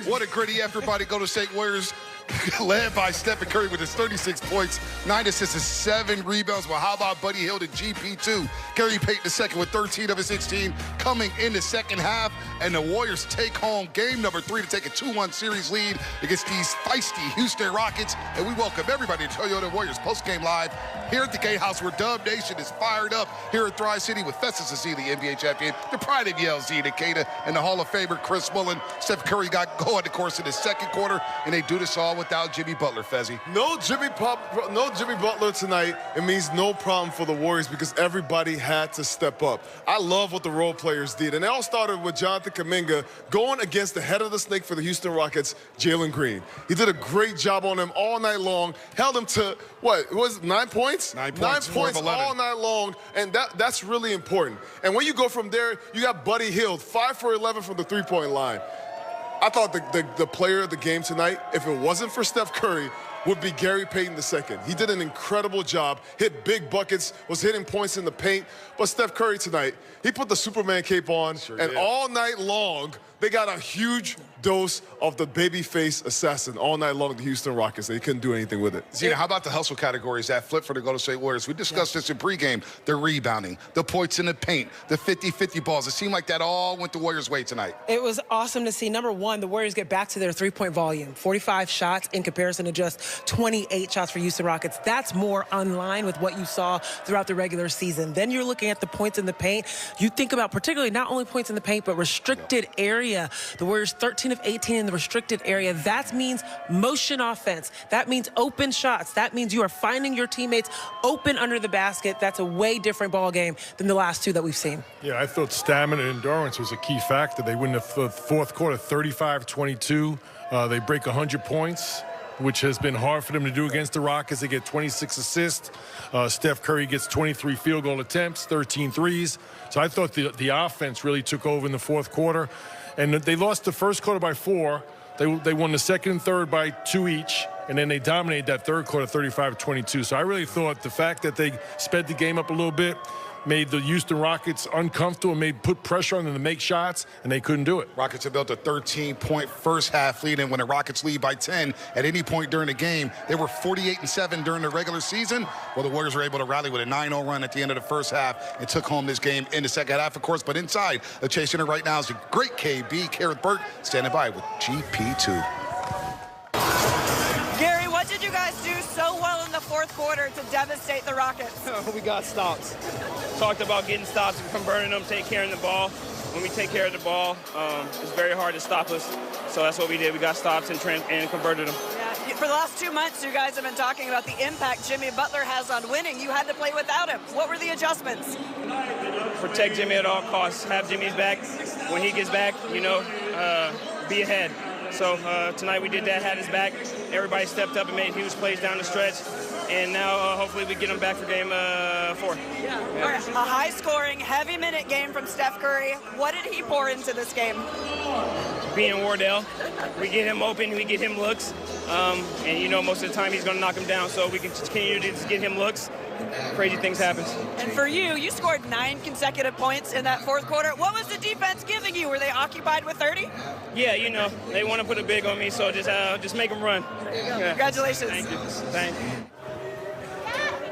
What a gritty effort by the Golden State Warriors, led by Stephen Curry with his 36 points, 9 assists, and 7 rebounds. Well, how about Buddy Hield and GP2? Gary Payton II with 13 of his 16 coming in the second half. And the Warriors take home game number 3 to take a 2-1 series lead against these feisty Houston Rockets. And we welcome everybody to Toyota Warriors postgame live here at the Gatehouse, where Dub Nation is fired up here at Thrive City with Festus Azzi, the NBA champion, the pride of YLZ, Decatur, and the Hall of Famer Chris Mullin. Steph Curry got going, of course, in the second quarter, and they do this all without Jimmy Butler, Fezzi. No Jimmy Butler tonight. It means no problem for the Warriors because everybody had to step up. I love what the role players did, and it all started with Jonathan Kuminga going against the head of the snake for the Houston Rockets, Jalen Green. He did a great job on him all night long, held him to, what, it was 9 points? 9 points, 9 points all night long, and that's really important. And when you go from there, you got Buddy Hield, 5 for 11 from the three-point line. I thought the player of the game tonight, if it wasn't for Steph Curry, would be Gary Payton II. He did an incredible job, hit big buckets, was hitting points in the paint. But Steph Curry tonight, he put the Superman cape on, and all night long, they got a huge dose of the babyface assassin all night long, the Houston Rockets. They couldn't do anything with it. Zena, how about the hustle categories that flip for the Golden State Warriors? We discussed this in pregame. The rebounding, the points in the paint, the 50-50 balls. It seemed like that all went the Warriors' way tonight. It was awesome to see. Number one, the Warriors get back to their three-point volume. 45 shots in comparison to just 28 shots for Houston Rockets. That's more in line with what you saw throughout the regular season. Then you're looking at the points in the paint. You think about particularly not only points in the paint, but restricted area. The Warriors 13 of 18 in the restricted area. That means motion offense. That means open shots. That means you are finding your teammates open under the basket. That's a way different ball game than the last two that we've seen. Yeah, I thought stamina and endurance was a key factor. They win the fourth quarter 35-22. They break 100 points, which has been hard for them to do against the Rockets. They get 26 assists. Steph Curry gets 23 field goal attempts, 13 threes. So I thought the offense really took over in the fourth quarter. And they lost the first quarter by 4. They won the second and third by 2 each. And then they dominated that third quarter 35-22. So I really thought the fact that they sped the game up a little bit made the Houston Rockets uncomfortable and put pressure on them to make shots, and they couldn't do it. Rockets have built a 13-point first-half lead, and when the Rockets lead by 10 at any point during the game, they were 48-7 during the regular season. Well, the Warriors were able to rally with a 9-0 run at the end of the first half and took home this game in the second half, of course. But inside the Chase Center right now is the great KB, Garrett Burke, standing by with GP2. Gary, what did you guys do so well in the fourth quarter to devastate the Rockets? We got stops. Talked about getting stops and converting them, take care of the ball. When we take care of the ball, it's very hard to stop us. So that's what we did. We got stops and converted them. Yeah. For the last 2 months, you guys have been talking about the impact Jimmy Butler has on winning. You had to play without him. What were the adjustments? Protect Jimmy at all costs. Have Jimmy's back. When he gets back, be ahead. So tonight we did that, had his back. Everybody stepped up and made huge plays down the stretch. And now hopefully we get him back for game 4. Yeah. All right. A high-scoring, heavy-minute game from Steph Curry. What did he pour into this game? Being Wardell, we get him open, we get him looks. And most of the time he's going to knock him down. So we can continue to just get him looks. Crazy things happen. And for you scored 9 consecutive points in that fourth quarter. What was the defense giving you? Were they occupied with 30? Yeah, they want to put a big on me, so just make them run. Yeah. Congratulations. Thank you. Thank you.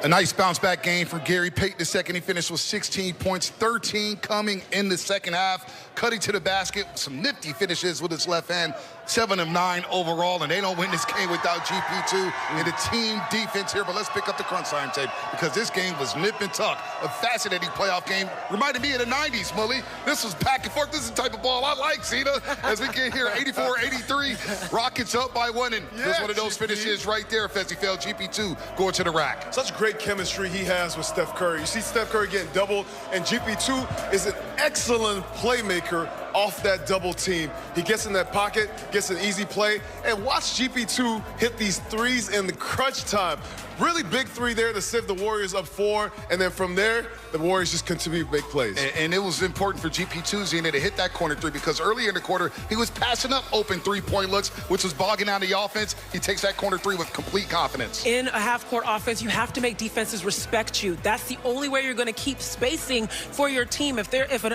A nice bounce-back game from Gary Payton II. He finished with 16 points, 13 coming in the second half, cutting to the basket, some nifty finishes with his left hand, 7 of 9 overall, and they don't win this game without GP2 and the team defense here. But let's pick up the crunch time tape because this game was nip and tuck. A fascinating playoff game. Reminded me of the 90s, Mully. This was back and forth. This is the type of ball I like, Zena. As we get here, 84-83, Rockets up by 1, and there's one of those finishes right there, Fezzi failed. GP2 going to the rack. Such great chemistry he has with Steph Curry. You see Steph Curry getting doubled, and GP2 is an excellent playmaker off that double team. He gets in that pocket, gets an easy play, and watch GP2 hit these threes in the crunch time. Really big 3 there to sieve the Warriors up 4, and then from there, the Warriors just continue to make plays. And it was important for GP2, Zena, to hit that corner 3 because earlier in the quarter, he was passing up open 3-point looks, which was bogging down the offense. He takes that corner 3 with complete confidence. In a half-court offense, you have to make defenses respect you. That's the only way you're going to keep spacing for your team. If an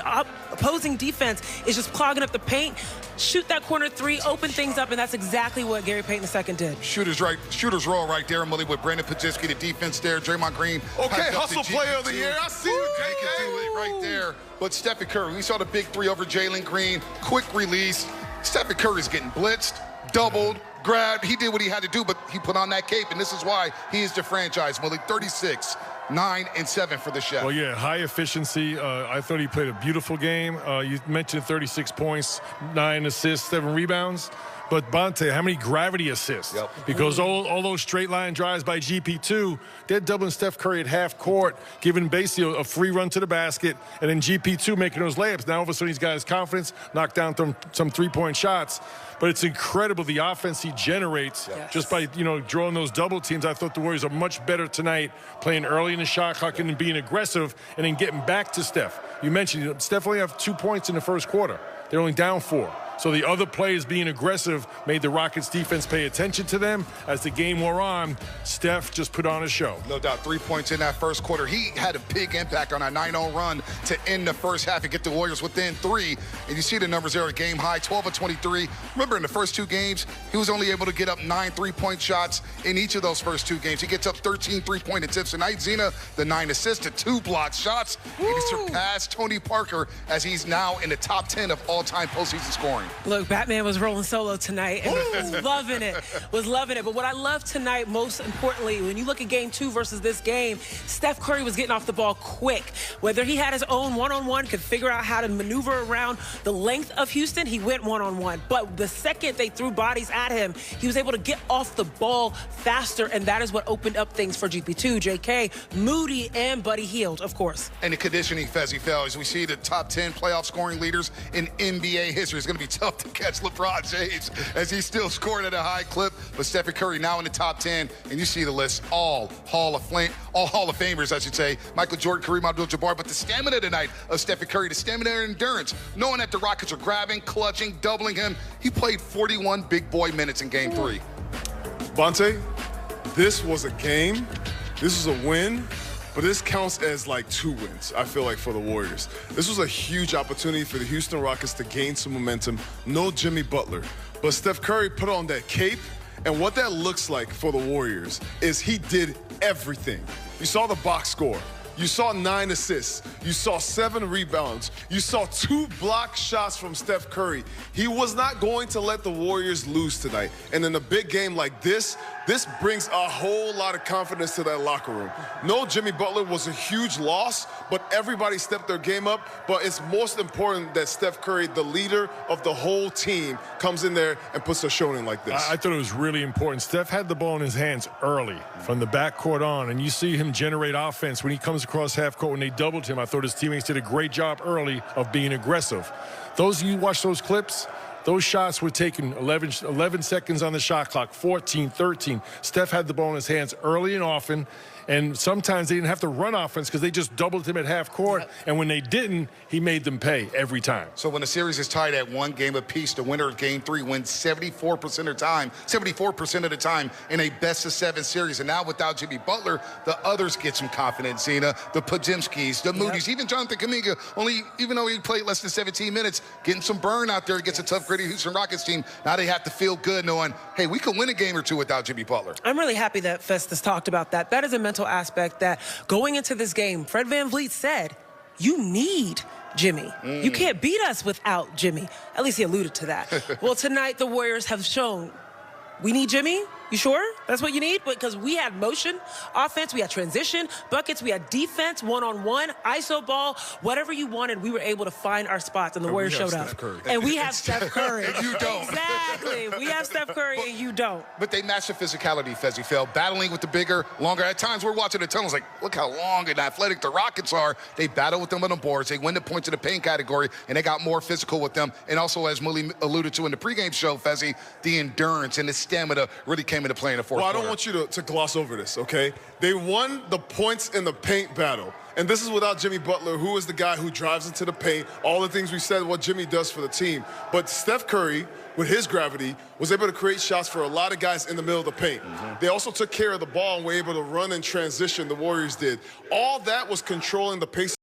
opposing defense is just clogging up the paint. Shoot that corner three, open things up, and that's exactly what Gary Payton II did. Shooters roll right there, Millie, with Brandon Podzinski, the defense there. Draymond Green. Okay, hustle player of the year. I see you, They can do it right there. But Stephen Curry, we saw the big three over Jalen Green. Quick release. Stephen Curry's getting blitzed, doubled, grabbed. He did what he had to do, but he put on that cape, and this is why he is the franchise, Millie. 36, 9, and 7 for the Chef. Well, yeah, high efficiency. I thought he played a beautiful game. You mentioned 36 points, 9 assists, 7 rebounds. But Bonte, how many gravity assists? Yep. Because all those straight line drives by GP2, they're doubling Steph Curry at half court, giving basically a free run to the basket, and then GP2 making those layups. Now all of a sudden he's got his confidence, knocked down some three-point shots. But it's incredible the offense he generates just by, drawing those double teams. I thought the Warriors are much better tonight, playing early in the shot clock and being aggressive and then getting back to Steph. You mentioned Steph only have 2 points in the first quarter. They're only down 4. So the other players being aggressive made the Rockets defense pay attention to them. As the game wore on, Steph just put on a show. No doubt, 3 points in that first quarter. He had a big impact on a 9-0 run to end the first half and get the Warriors within 3. And you see the numbers there, a game high, 12 of 23. Remember, in the first 2 games, he was only able to get up 9 3-point shots in each of those first 2 games. He gets up 13 3-point attempts tonight. Zena, the 9 assists to 2 blocked shots. And he surpassed Tony Parker as he's now in the top 10 of all-time postseason scoring. Look, Batman was rolling solo tonight and was loving it. But what I love tonight, most importantly, when you look at game 2 versus this game, Steph Curry was getting off the ball quick. Whether he had his own one-on-one, could figure out how to maneuver around the length of Houston, he went one-on-one. But the second they threw bodies at him, he was able to get off the ball faster, and that is what opened up things for GP2, JK, Moody, and Buddy Hield, of course. And the conditioning, Fezzi, fell as we see the top 10 playoff scoring leaders in NBA history. It's going to be tough to catch LeBron James as he's still scoring at a high clip. But Stephen Curry now in the top 10, and you see the list, all Hall of Famers, I should say. Michael Jordan, Kareem Abdul-Jabbar, but the stamina tonight of Stephen Curry, the stamina and endurance, knowing that the Rockets are grabbing, clutching, doubling him. He played 41 big boy minutes in game 3. Bonte, this was a game. This was a win. But this counts as like 2 wins, I feel like, for the Warriors. This was a huge opportunity for the Houston Rockets to gain some momentum. No Jimmy Butler. But Steph Curry put on that cape, and what that looks like for the Warriors is he did everything. You saw the box score. You saw 9 assists. You saw 7 rebounds. You saw 2 block shots from Steph Curry. He was not going to let the Warriors lose tonight. And in a big game like this brings a whole lot of confidence to that locker room. No, Jimmy Butler was a huge loss, but everybody stepped their game up. But it's most important that Steph Curry, the leader of the whole team, comes in there and puts a showing like this. I thought it was really important. Steph had the ball in his hands early from the backcourt on, and you see him generate offense when he comes across half court. When they doubled him, I thought his teammates did a great job early of being aggressive. You watch those clips, those shots were taken 11 seconds on the shot clock, 14, 13. Steph had the ball in his hands early and often, and sometimes they didn't have to run offense because they just doubled him at half court, and when they didn't, he made them pay every time. So when the series is tied at 1 game apiece, the winner of game 3 wins 74% of the time in a best-of-7 series. And now without Jimmy Butler, the others get some confidence. Zena, the Podziemskis, the Moody's, even Jonathan Kuminga, even though he played less than 17 minutes, getting some burn out there against a tough, gritty Houston Rockets team. Now they have to feel good knowing, hey, we can win a game or 2 without Jimmy Butler. I'm really happy that Festus talked about that. That is a mental aspect that going into this game, Fred VanVleet said, you need Jimmy. You can't beat us without Jimmy. At least he alluded to that. Well, tonight the Warriors have shown we need Jimmy. You sure that's what you need? Because we had motion, offense, we had transition, buckets, we had defense, one-on-one, ISO ball, whatever you wanted, we were able to find our spots, and the Warriors showed up. And we have Steph Curry. And you don't. Exactly. We have Steph Curry, and you don't. But they match the physicality, Fezzi Fell, battling with the bigger, longer. At times, we're watching the tunnels like, look how long and athletic the Rockets are. They battle with them on the boards. They win the points in the paint category, and they got more physical with them. And also, as Millie alluded to in the pregame show, Fezzi, the endurance and the stamina really came into play in the fourth quarter. I don't want you to gloss over this, okay? They won the points in the paint battle. And this is without Jimmy Butler, who is the guy who drives into the paint, all the things we said, what Jimmy does for the team. But Steph Curry, with his gravity, was able to create shots for a lot of guys in the middle of the paint. They also took care of the ball and were able to run in transition, the Warriors did. All that was controlling the pace